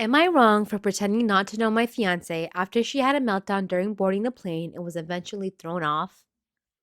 Am I wrong for pretending not to know my fiance after she had a meltdown during boarding the plane and was eventually thrown off?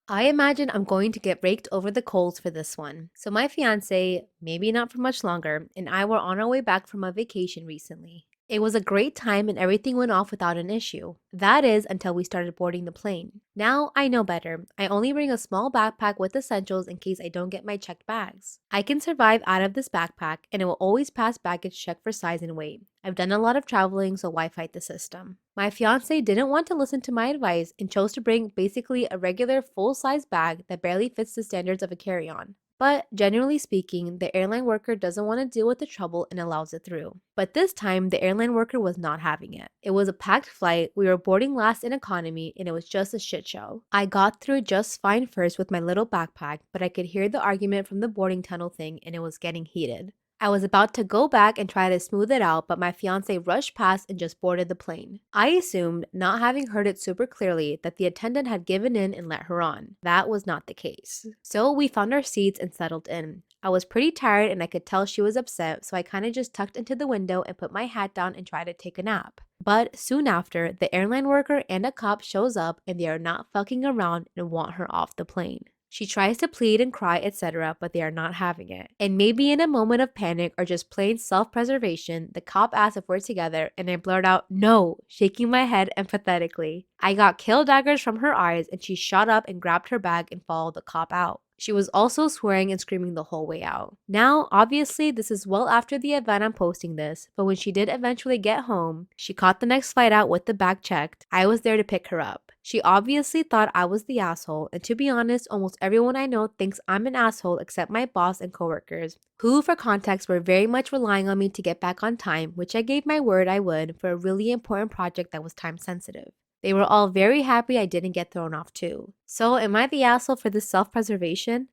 I imagine I'm going to get raked over the coals for this one. So, my fiance, maybe not for much longer, and I were on our way back from a vacation recently. It was a great time and everything went off without an issue. That is, until we started boarding the plane. Now I know better. I only bring a small backpack with essentials in case I don't get my checked bags. I can survive out of this backpack and it will always pass baggage check for size and weight. I've done a lot of traveling, so why fight the system? My fiance didn't want to listen to my advice and chose to bring basically a regular full size bag that barely fits the standards of a carry on. But generally speaking, the airline worker doesn't want to deal with the trouble and allows it through. But this time, the airline worker was not having it. It was a packed flight, we were boarding last in economy, and it was just a shit show. I got through just fine first with my little backpack, but I could hear the argument from the boarding tunnel thing and it was getting heated. I was about to go back and try to smooth it out, but my fiance rushed past and just boarded the plane. I assumed, not having heard it super clearly, that the attendant had given in and let her on. That was not the case. So we found our seats and settled in. I was pretty tired and I could tell she was upset, so I kind of just tucked into the window and put my hat down and tried to take a nap. But soon after, the airline worker and a cop shows up and they are not fucking around and want her off the plane. She tries to plead and cry, etc., but they are not having it. And maybe in a moment of panic or just plain self preservation, the cop asks if we're together, and I blurt out, "No," shaking my head empathetically. I got kill daggers from her eyes, and she shot up and grabbed her bag and followed the cop out. She was also swearing and screaming the whole way out. Now, obviously, this is well after the event I'm posting this, but when she did eventually get home, she caught the next flight out with the bag checked. I was there to pick her up. She obviously thought I was the asshole, and to be honest, almost everyone I know thinks I'm an asshole except my boss and coworkers, who for context were very much relying on me to get back on time, which I gave my word I would for a really important project that was time sensitive. They were all very happy I didn't get thrown off too. So am I the asshole for this self-preservation?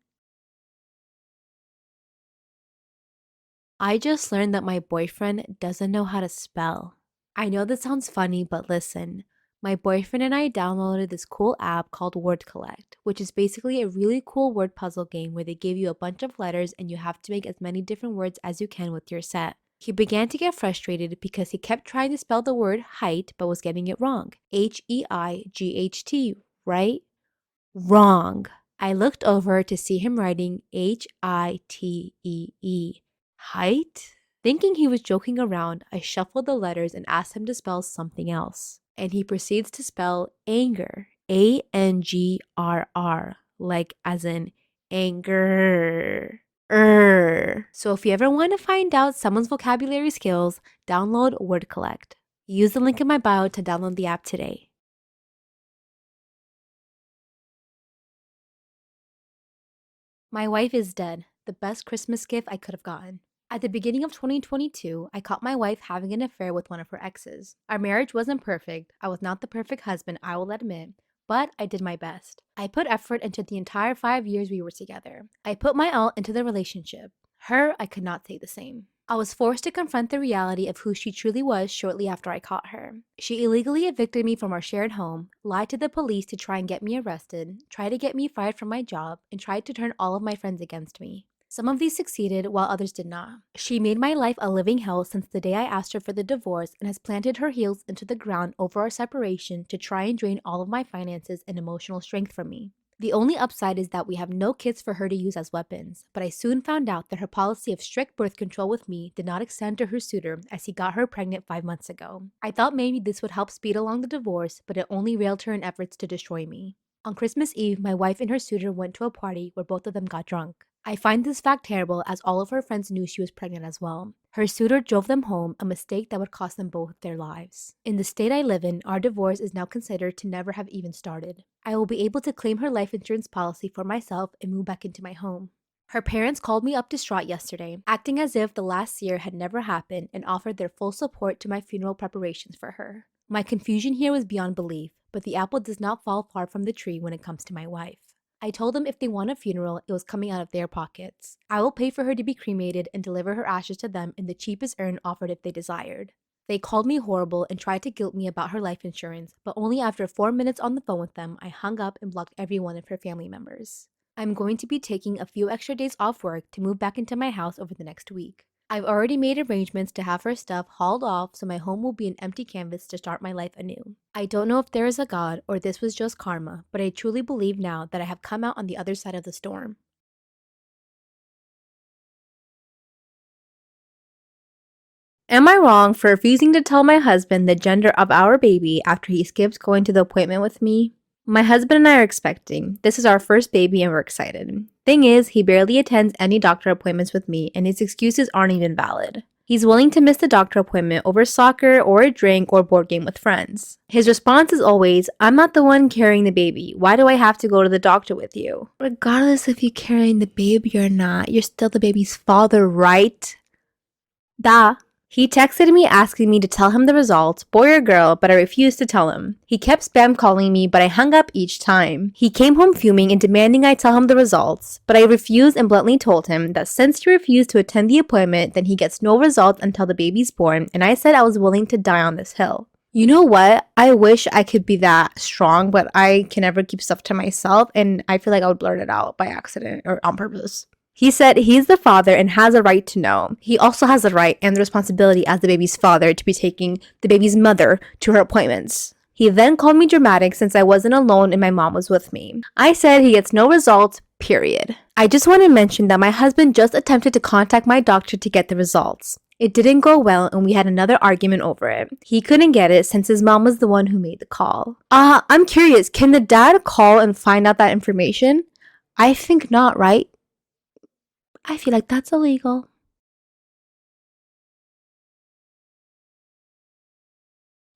I just learned that my boyfriend doesn't know how to spell. I know this sounds funny, but listen. My boyfriend and I downloaded this cool app called Word Collect, which is basically a really cool word puzzle game where they give you a bunch of letters and you have to make as many different words as you can with your set. He began to get frustrated because he kept trying to spell the word height but was getting it wrong. Height, right? Wrong. I looked over to see him writing Hitee. Height? Thinking he was joking around, I shuffled the letters and asked him to spell something else. And he proceeds to spell anger. Angrr. Like as in anger. So if you ever want to find out someone's vocabulary skills, download Word Collect. Use the link in my bio to download the app today. My wife is dead. The best Christmas gift I could have gotten. At the beginning of 2022, I caught my wife having an affair with one of her exes. Our marriage wasn't perfect. I was not the perfect husband, I will admit, but I did my best. I put effort into the entire 5 years we were together. I put my all into the relationship. Her, I could not say the same. I was forced to confront the reality of who she truly was shortly after I caught her. She illegally evicted me from our shared home, lied to the police to try and get me arrested, tried to get me fired from my job, and tried to turn all of my friends against me. Some of these succeeded while others did not. She made my life a living hell since the day I asked her for the divorce and has planted her heels into the ground over our separation to try and drain all of my finances and emotional strength from me. The only upside is that we have no kids for her to use as weapons, but I soon found out that her policy of strict birth control with me did not extend to her suitor as he got her pregnant 5 months ago. I thought maybe this would help speed along the divorce, but it only railed her in efforts to destroy me. On Christmas Eve, my wife and her suitor went to a party where both of them got drunk. I find this fact terrible as all of her friends knew she was pregnant as well. Her suitor drove them home, a mistake that would cost them both their lives. In the state I live in, our divorce is now considered to never have even started. I will be able to claim her life insurance policy for myself and move back into my home. Her parents called me up distraught yesterday, acting as if the last year had never happened and offered their full support to my funeral preparations for her. My confusion here was beyond belief, but the apple does not fall far from the tree when it comes to my wife. I told them if they want a funeral, it was coming out of their pockets. I will pay for her to be cremated and deliver her ashes to them in the cheapest urn offered if they desired. They called me horrible and tried to guilt me about her life insurance, but only after 4 minutes on the phone with them, I hung up and blocked every one of her family members. I'm going to be taking a few extra days off work to move back into my house over the next week. I've already made arrangements to have her stuff hauled off so my home will be an empty canvas to start my life anew. I don't know if there is a God or this was just karma, but I truly believe now that I have come out on the other side of the storm. Am I wrong for refusing to tell my husband the gender of our baby after he skipped going to the appointment with me? My husband and I are expecting. This is our first baby and we're excited. Thing is, he barely attends any doctor appointments with me and his excuses aren't even valid. He's willing to miss the doctor appointment over soccer or a drink or board game with friends. His response is always, I'm not the one carrying the baby. Why do I have to go to the doctor with you? Regardless if you're carrying the baby or not, you're still the baby's father, right? Duh. He texted me asking me to tell him the results, boy or girl, but I refused to tell him. He kept spam calling me, but I hung up each time. He came home fuming and demanding I tell him the results, but I refused and bluntly told him that since he refused to attend the appointment, then he gets no results until the baby's born, and I said I was willing to die on this hill. You know what? I wish I could be that strong, but I can never keep stuff to myself, and I feel like I would blurt it out by accident or on purpose. He said he's the father and has a right to know. He also has the right and the responsibility as the baby's father to be taking the baby's mother to her appointments. He then called me dramatic since I wasn't alone and my mom was with me. I said he gets no results, period. I just want to mention that my husband just attempted to contact my doctor to get the results. It didn't go well and we had another argument over it. He couldn't get it since his mom was the one who made the call. I'm curious, can the dad call and find out that information? I think not, right? I feel like that's illegal.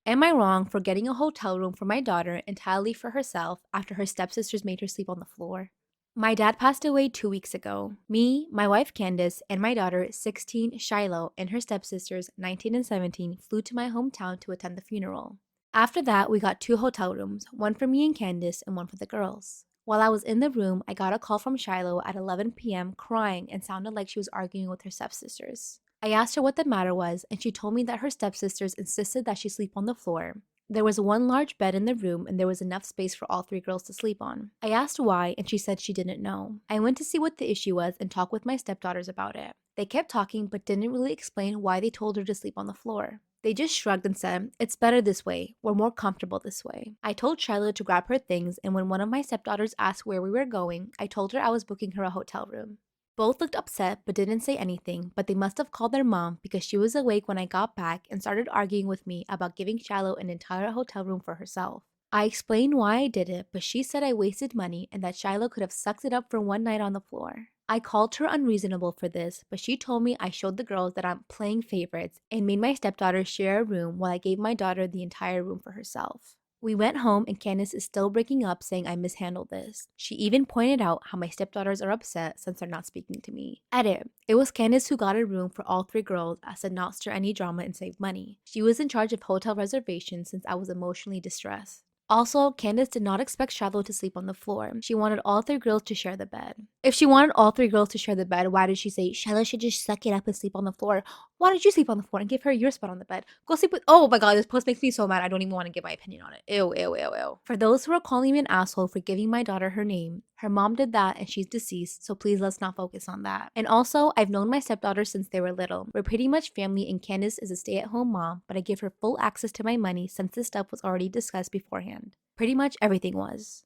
Am I wrong for getting a hotel room for my daughter entirely for herself after her stepsisters made her sleep on the floor? My dad passed away 2 weeks ago. Me, my wife Candace, and my daughter 16, Shiloh, and her stepsisters 19 and 17 flew to my hometown to attend the funeral. After that, we got 2 hotel rooms, one for me and Candace and one for the girls. While I was in the room, I got a call from Shiloh at 11 p.m. crying and sounded like she was arguing with her stepsisters. I asked her what the matter was, and she told me that her stepsisters insisted that she sleep on the floor. There was one large bed in the room, and there was enough space for all 3 girls to sleep on. I asked why, and she said she didn't know. I went to see what the issue was and talk with my stepdaughters about it. They kept talking, but didn't really explain why they told her to sleep on the floor. They just shrugged and said, it's better this way. We're more comfortable this way. I told Shiloh to grab her things, and when one of my stepdaughters asked where we were going, I told her I was booking her a hotel room. Both looked upset but didn't say anything, but they must have called their mom because she was awake when I got back and started arguing with me about giving Shiloh an entire hotel room for herself. I explained why I did it, but she said I wasted money and that Shiloh could have sucked it up for one night on the floor. I called her unreasonable for this, but she told me I showed the girls that I'm playing favorites and made my stepdaughter share a room while I gave my daughter the entire room for herself. We went home and Candace is still breaking up saying I mishandled this. She even pointed out how my stepdaughters are upset since they're not speaking to me. Edit. It was Candace who got a room for all 3 girls as to not stir any drama and save money. She was in charge of hotel reservations since I was emotionally distressed. Also, Candace did not expect Shiloh to sleep on the floor. She wanted all 3 girls to share the bed. If she wanted all 3 girls to share the bed, why did she say Shiloh should just suck it up and sleep on the floor? Why don't you sleep on the floor and give her your spot on the bed? Go sleep with. Oh my god, this post makes me so mad. I don't even want to give my opinion on it. Ew, ew, ew, ew. For those who are calling me an asshole for giving my daughter her name, her mom did that and she's deceased, so please let's not focus on that. And also, I've known my stepdaughter since they were little. We're pretty much family and Candace is a stay-at-home mom, but I give her full access to my money since this stuff was already discussed beforehand. Pretty much everything was.